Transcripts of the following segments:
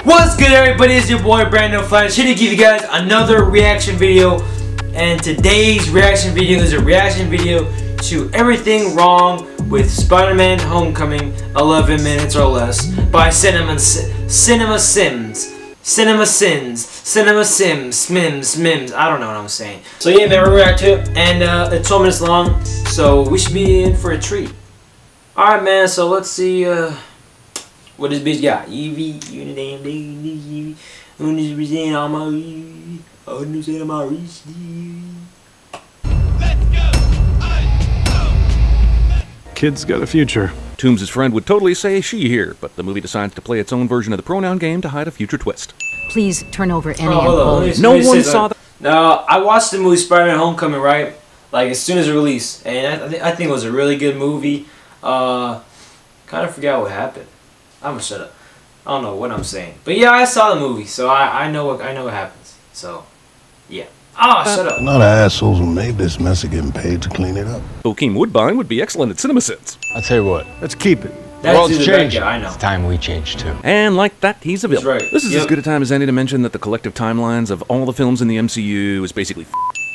What's good, everybody? It's your boy Brandon Flash here to give you guys another reaction video. And today's reaction video is a reaction video to Everything Wrong with Spider-Man Homecoming, 11 minutes or less, by Cinema Sims. Smims. I don't know what I'm saying. So yeah, man, we're react to it, and it's 12 minutes long, so we should be in for a treat. Alright, man, so let's see what this bitch got. Kid's got a future. Toombs' friend would totally say she here, but the movie decides to play its own version of the pronoun game to hide a future twist. Please turn over any No one saw that. No, I watched the movie Spider-Man Homecoming, right? Like, as soon as it released, and I think it was a really good movie. Kind of forgot what happened. I'm gonna shut up. I don't know what I'm saying, but yeah, I saw the movie, so I know what happens. So, yeah. Shut up. Not assholes who made this mess are getting paid to clean it up. Bokeem Woodbine would be excellent at CinemaSins. I'll tell you what, let's keep it. The world's changed. I know. It's time we change too. And like that, he's a villain. Right. This is as good a time as any to mention that the collective timelines of all the films in the MCU is basically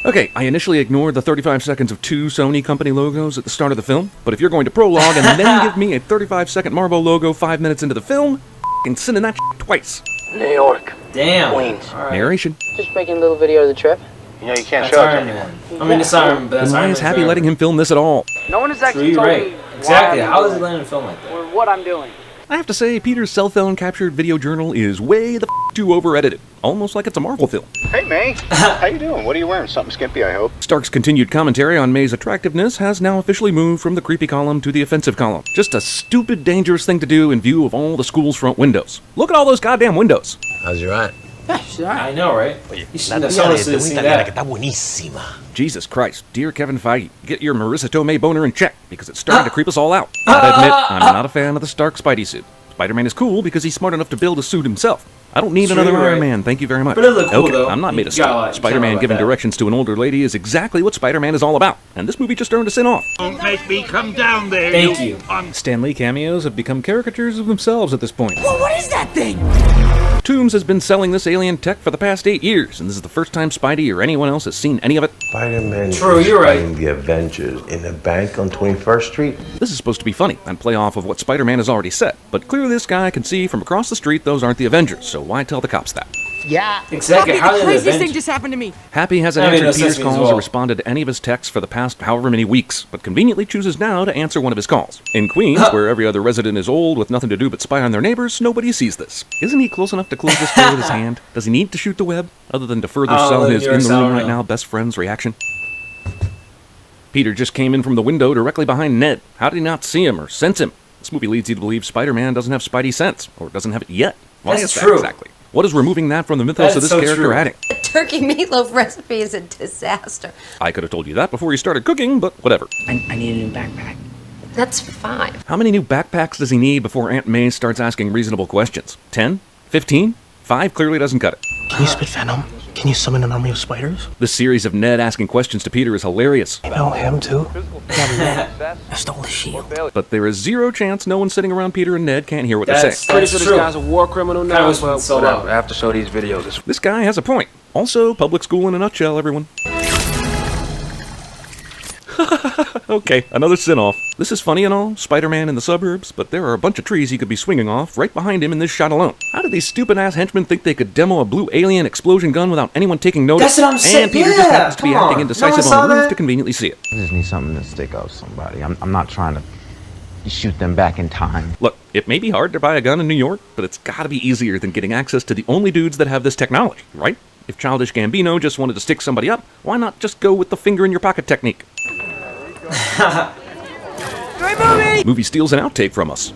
Okay, I initially ignored the 35 seconds of two Sony company logos at the start of the film, but if you're going to prologue and then give me a 35-second Marvel logo 5 minutes into the film, I'm sending that twice. New York. Damn. Queens. Right. Narration. Just making a little video of the trip. You know, you can't That's show Iron it. Man. I mean, it's Iron Man, but that's Then why Iron is Man Happy letting him film this at all? No one has So actually you're told right. me Exactly. why How is I'm it letting him film like that? or what I'm doing. I have to say, Peter's cell phone captured video journal is way the too over-edited. Almost like it's a Marvel film. Hey, May. How you doing? What are you wearing? Something skimpy, I hope. Stark's continued commentary on May's attractiveness has now officially moved from the creepy column to the offensive column. Just a stupid, dangerous thing to do in view of all the school's front windows. Look at all those goddamn windows. How's your aunt? I know, right? You should have seen that. Jesus Christ, dear Kevin Feige, get your Marissa Tomei boner in check, because it's starting to creep us all out. Gotta admit, I'm not a fan of the Stark Spidey suit. Spider-Man is cool because he's smart enough to build a suit himself. I don't need another Iron Man, thank you very much. But it looked cool, okay, though. I'm not made of steel. Like, Spider-Man like giving that. directions to an older lady is exactly what Spider-Man is all about, and this movie just earned a sin off. Don't make me come down there. Thank you. Stan Lee cameos have become caricatures of themselves at this point. Well, what is that thing? Toombs has been selling this alien tech for the past 8 years, and this is the first time Spidey or anyone else has seen any of it. Spider-Man True, is you're right. fighting the Avengers in a bank on 21st Street. This is supposed to be funny and play off of what Spider-Man has already said, but clearly this guy can see from across the street those aren't the Avengers, so why tell the cops that? Yeah. Exactly. How did the craziest Avengers- thing just happened to me. Happy hasn't answered Peter's calls or responded to any of his texts for the past however many weeks, but conveniently chooses now to answer one of his calls. In Queens, where every other resident is old with nothing to do but spy on their neighbors, nobody sees this. Isn't he close enough to close this door with his hand? Does he need to shoot the web, other than to further sell his in the room right now best friend's reaction? Peter just came in from the window directly behind Ned. How did he not see him or sense him? This movie leads you to believe Spider-Man doesn't have Spidey sense, or doesn't have it yet. Why is that exactly? What is removing that from the mythos of this character adding? The turkey meatloaf recipe is a disaster. I could have told you that before you started cooking, but whatever. I need a new backpack. That's 5. How many new backpacks does he need before Aunt May starts asking reasonable questions? 10? 15? 5 clearly doesn't cut it. Can you spit venom? Can you summon an army of spiders? This series of Ned asking questions to Peter is hilarious. No, him too. I stole the shield. But there is zero chance no one sitting around Peter and Ned can't hear what they're saying. Pretty sure this guy's a war criminal now, but Whatever. I have to show these videos. This guy has a point. Also, public school in a nutshell, everyone. Okay, another sin-off. This is funny and all, Spider-Man in the suburbs, but there are a bunch of trees he could be swinging off right behind him in this shot alone. How did these stupid-ass henchmen think they could demo a blue alien explosion gun without anyone taking notice? That's what I'm saying. And Peter just happens to be acting indecisive on the roof to conveniently see it. I just need something to stick out somebody. I'm not trying to shoot them back in time. Look, it may be hard to buy a gun in New York, but it's gotta be easier than getting access to the only dudes that have this technology, right? If Childish Gambino just wanted to stick somebody up, why not just go with the finger-in-your-pocket technique? Great movie! Movie steals an outtake from us.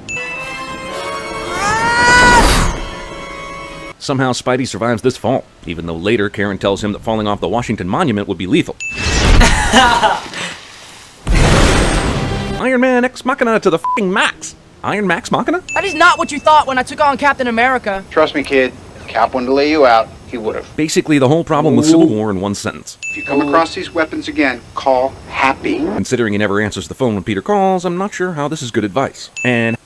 Somehow Spidey survives this fall, even though later Karen tells him that falling off the Washington Monument would be lethal. Iron Man Ex Machina to the f***ing max! Iron Max Machina? That is not what you thought when I took on Captain America. Trust me, kid. Cap wanted to lay you out. He would have. Basically the whole problem with Civil War in one sentence. If you come across these weapons again, call Happy. Considering he never answers the phone when Peter calls, I'm not sure how this is good advice. And...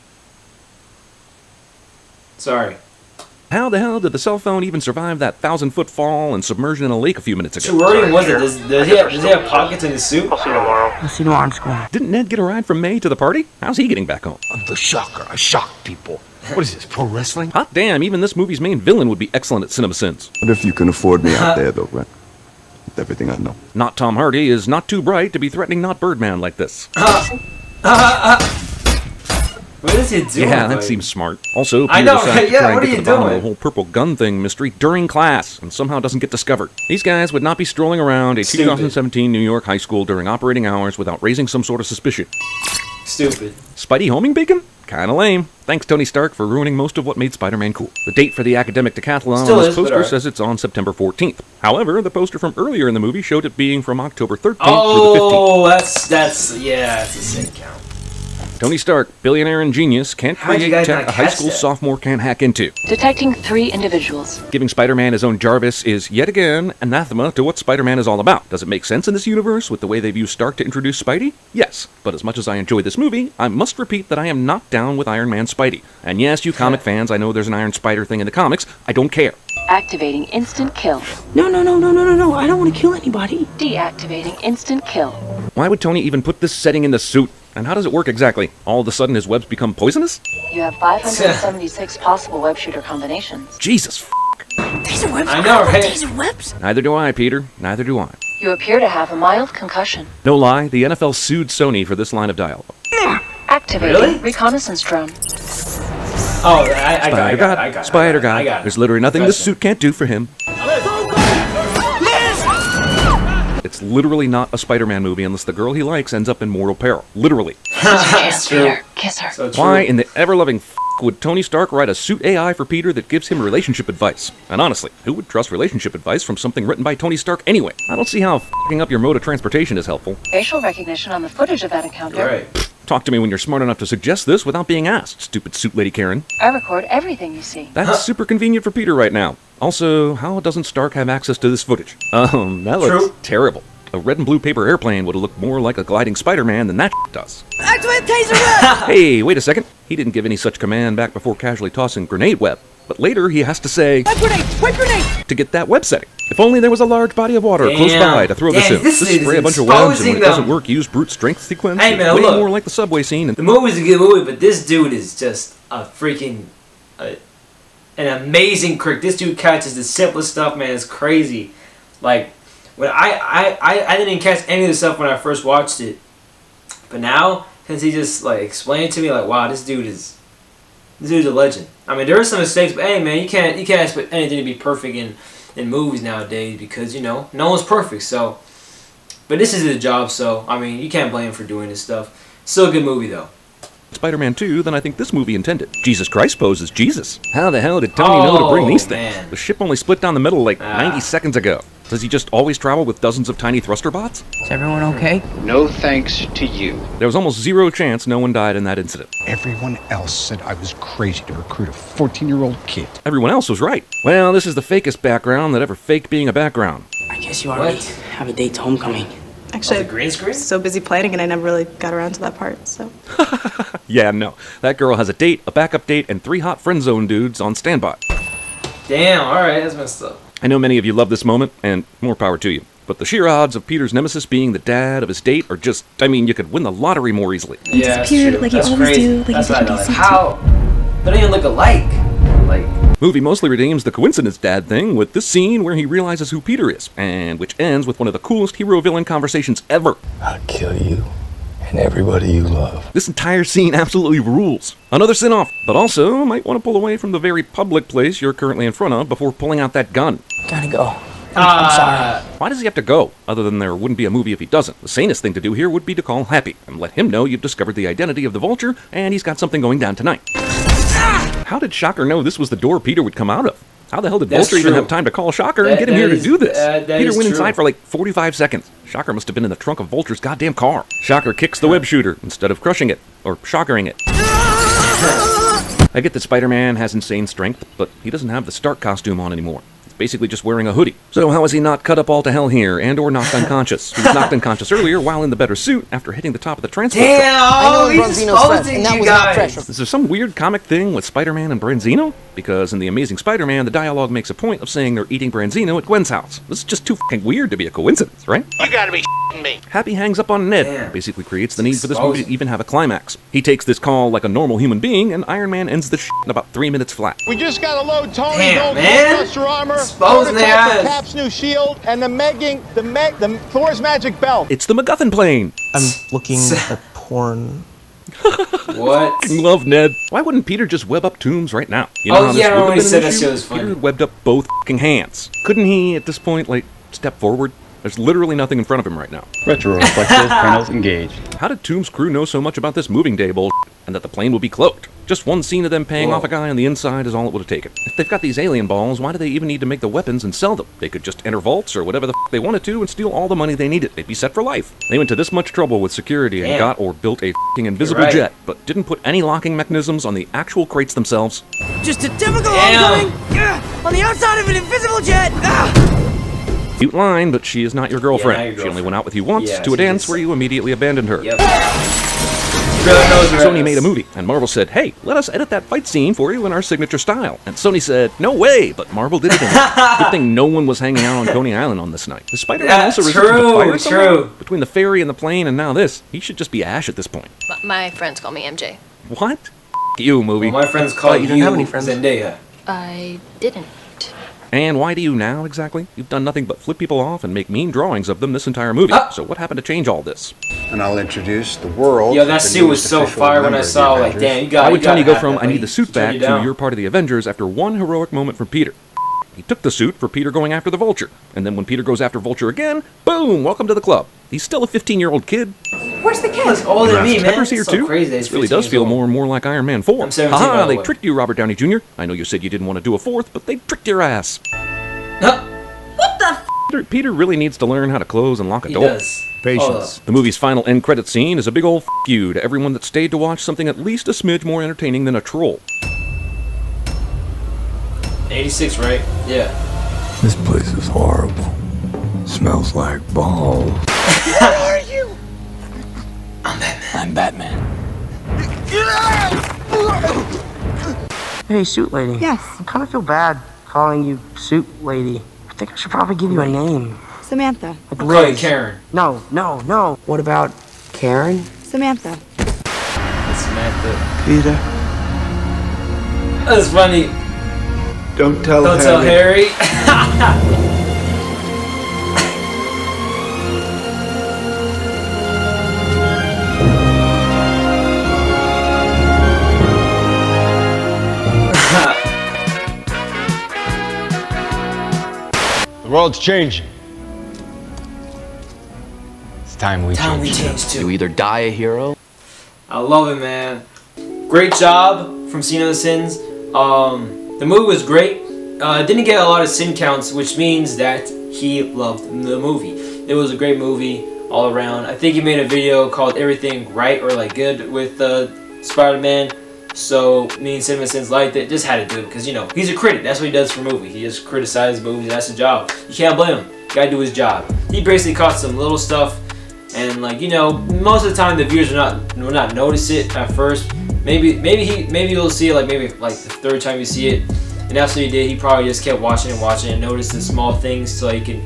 Sorry. How the hell did the cell phone even survive that 1,000-foot fall and submersion in a lake a few minutes ago? So wording was it? Does he have pockets in his suit? I'll see you tomorrow. I'll see you tomorrow in school. Didn't Ned get a ride from May to the party? How's he getting back home? I'm the shocker. I shock people. What is this, pro wrestling? Hot damn, even this movie's main villain would be excellent at cinema sins. What if you can afford me out there, though, right? With everything I know. Not Tom Hardy is not too bright to be threatening not Birdman like this. What is he doing? Yeah, that seems smart. Also, Peter I know, decides to yeah, try and what get are to you the bottom of doing? the whole purple gun thing mystery during class, and somehow doesn't get discovered. These guys would not be strolling around a Stupid. 2017 New York high school during operating hours without raising some sort of suspicion. Stupid. Spidey homing bacon? Kinda lame. Thanks, Tony Stark, for ruining most of what made Spider-Man cool. The date for the academic decathlon Still on this is, but poster alright. says it's on September 14th. However, the poster from earlier in the movie showed it being from October 13th through the 15th. Oh, that's yeah, it's the same count. Tony Stark, billionaire and genius, can't How'd you create guys tech not a high catch school that? sophomore can't hack into. Detecting 3 individuals. Giving Spider-Man his own Jarvis is, yet again, anathema to what Spider-Man is all about. Does it make sense in this universe with the way they've used Stark to introduce Spidey? Yes, but as much as I enjoy this movie, I must repeat that I am not down with Iron Man Spidey. And yes, you comic fans, I know there's an Iron Spider thing in the comics, I don't care. Activating instant kill. No. I don't want to kill anybody. Deactivating instant kill. Why would Tony even put this setting in the suit? And how does it work exactly? All of a sudden his webs become poisonous? You have 576 possible web shooter combinations. Jesus f***. Taser webs? I know, right? Taser webs? Neither do I, Peter. Neither do I. You appear to have a mild concussion. No lie, the NFL sued Sony for this line of dialogue. Activating Really? reconnaissance drone. Oh, I got it. Spider God. I got it. There's literally nothing this suit can't do for him. It's literally not a Spider-Man movie unless the girl he likes ends up in mortal peril. Literally. That's true. Peter, kiss her. So true. Why in the ever-loving f*** would Tony Stark write a suit AI for Peter that gives him relationship advice? And honestly, who would trust relationship advice from something written by Tony Stark anyway? I don't see how f***ing up your mode of transportation is helpful. Facial recognition on the footage of that encounter. Right. Talk to me when you're smart enough to suggest this without being asked, stupid suit lady Karen. I record everything you see. That's super convenient for Peter right now. Also, how doesn't Stark have access to this footage? That looks True. terrible. A red and blue paper airplane would have looked more like a gliding Spider-Man than that does. Activate taser web! Hey, wait a second. He didn't give any such command back before casually tossing grenade web. But later he has to say, Web grenade! Web grenade! to get that web setting. If only there was a large body of water close by to throw this in. This Just is spray a bunch of webs, and when exposing it doesn't them. work, use brute strength sequence. Hey, It's man, way look. more like the subway scene. The movie's a good movie, but this dude is just a freaking an amazing critic. This dude catches the simplest stuff, man. It's crazy. Like when I didn't catch any of the stuff when I first watched it, but now since he just like explained it to me, like wow, this dude's a legend. I mean, there are some mistakes, but hey, man, you can't expect anything to be perfect in movies nowadays because you know no one's perfect. So, but this is his job, so I mean, you can't blame him for doing this stuff. Still a good movie though. Spider-Man 2 than I think this movie intended. Jesus Christ poses Jesus. How the hell did Tony know to bring these things? Man. The ship only split down the middle like 90 seconds ago. Does he just always travel with dozens of tiny thruster bots? Is everyone okay? No thanks to you. There was almost zero chance no one died in that incident. Everyone else said I was crazy to recruit a 14-year-old kid. Everyone else was right. Well, this is the fakest background that ever faked being a background. I guess you already have a date to homecoming. Actually, the green screen? so busy planning and I never really got around to that part, so. Yeah, no. That girl has a date, a backup date, and 3 hot friend zone dudes on standby. Damn, alright, that's messed up. I know many of you love this moment, and more power to you. But the sheer odds of Peter's nemesis being the dad of his date are just, I mean, you could win the lottery more easily. Yeah, that's disappeared true. like you That's always crazy. do, like That's you what I did know. in Like, how? They don't even look alike. Like, Movie mostly redeems the coincidence dad thing with this scene where he realizes who Peter is, and which ends with one of the coolest hero-villain conversations ever. I'll kill you and everybody you love. This entire scene absolutely rules. Another sin-off, but also might want to pull away from the very public place you're currently in front of before pulling out that gun. Gotta go. I'm sorry. Why does he have to go? Other than there wouldn't be a movie if he doesn't. The sanest thing to do here would be to call Happy and let him know you've discovered the identity of the Vulture and he's got something going down tonight. How did Shocker know this was the door Peter would come out of? How the hell did That's Vulture even true. have time to call Shocker and get him here to do this? that Peter is went true. inside for like 45 seconds. Shocker must have been in the trunk of Vulture's goddamn car. Shocker kicks the web shooter instead of crushing it, or shockering it. I get that Spider-Man has insane strength, but he doesn't have the Stark costume on anymore. It's basically just wearing a hoodie. So how is he not cut up all to hell here and or knocked unconscious? He was knocked unconscious earlier while in the better suit after hitting the top of the transport truck. Damn, he's exposing you guys. Is there some weird comic thing with Spider-Man and Branzino? Because in The Amazing Spider-Man, the dialogue makes a point of saying they're eating Branzino at Gwen's house. This is just too fucking weird to be a coincidence, right? You gotta be shitting me. Happy hangs up on Ned. Damn. Basically creates the need for this movie to even have a climax. He takes this call like a normal human being, and Iron Man ends the shit in about 3 minutes flat. We just gotta load Tony Damn, Gold man. Buster armor, Exposing their prototype for ass. Cap's new shield, and the Thor's magic belt. It's the MacGuffin plane. I'm looking at porn. What? Fucking love Ned. Why wouldn't Peter just web up Toombs right now? You Oh, how this yeah, I would have remember he been said an that issue? shit was funny. Peter had webbed up both fucking hands. Couldn't he, at this point, like, step forward? There's literally nothing in front of him right now. Retroreflective panels engaged. How did Toombs' crew know so much about this moving day bullshit and that the plane would be cloaked? Just one scene of them paying off a guy on the inside is all it would have taken. If they've got these alien balls, why do they even need to make the weapons and sell them? They could just enter vaults or whatever the f they wanted to and steal all the money they needed. They'd be set for life. They went to this much trouble with security and got or built a f***ing invisible jet, but didn't put any locking mechanisms on the actual crates themselves. Just a typical homecoming on the outside of an invisible jet. Cute line, but she is not your girlfriend. Yeah, not your She only girlfriend. went out with you once Yeah, to a she dance just- where you immediately abandoned her. Yep. knows her Sony ass. made a movie, and Marvel said, hey, let us edit that fight scene for you in our signature style. And Sony said, no way, but Marvel did it anyway. Good thing no one was hanging out on Coney Island on this night. The Spider-Man also resisted the fire somehow? Between the ferry and the plane and now this, he should just be Ash at this point. My friends call me MJ. What? F you, movie. Well, my friends call you Zendaya. I didn't. And why do you now, exactly? You've done nothing but flip people off and make mean drawings of them this entire movie. So what happened to change all this? And I'll introduce the world. Yo, that suit was so fire when I saw, like, damn, you got. Why would Tony go from, that, I need the suit back, to you're part of the Avengers after one heroic moment from Peter? He took the suit for Peter going after the Vulture. And then when Peter goes after Vulture again, boom, welcome to the club. He's still a 15-year-old kid. Where's the kid? He's older than me, man. Pepper's here so too. Crazy. This really does feel more and more like Iron Man 4. I'm 17, Haha, by the they way. tricked you, Robert Downey Jr. I know you said you didn't want to do a fourth, but they tricked your ass. What the f? Peter really needs to learn how to close and lock a He door. does. Patience. The movie's final end credit scene is a big ol' f you to everyone that stayed to watch something at least a smidge more entertaining than a troll. 86, right? Yeah. This place is horrible. Smells like balls. Where are you? I'm Batman. Hey, suit lady. Yes. I kind of feel bad calling you suit lady. I think I should probably give you a name. Samantha. Like I'll call you Liz. Karen. No. What about Karen? Samantha. Samantha. Peter, That's funny. don't tell Don't tell Harry. The world's changing. It's time we change too. You either die a hero. I love it, man. Great job from Cena Sins. The movie was great. It didn't get a lot of sin counts, which means that he loved the movie. It was a great movie all around. I think he made a video called Everything Right or like Good with Spider-Man. So me and Cinema Sins liked it. Just had to do it because, you know, he's a critic. That's what he does for movies. He just criticizes movies. That's his job. You can't blame him. Gotta do his job. He basically caught some little stuff, and like, you know, most of the time the viewers will not notice it at first. Maybe you'll see it like maybe like the third time you see it, and that's what he did. He probably just kept watching and noticed the small things so he can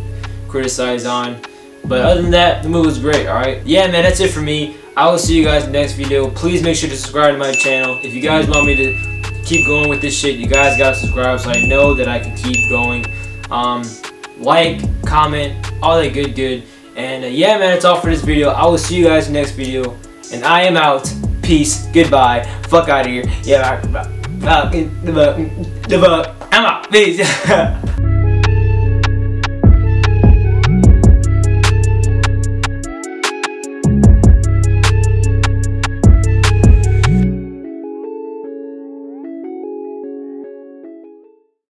criticize on. But other than that, the movie was great. All right, yeah, man, that's it for me. I will see you guys in the next video. Please make sure to subscribe to my channel. If you guys want me to keep going with this shit, you guys gotta subscribe so I know that I can keep going. Like, comment, all that good. And yeah, man, that's all for this video. I will see you guys in the next video. And I am out. Peace. Goodbye. Fuck out of here. Yeah, I'm out. Peace.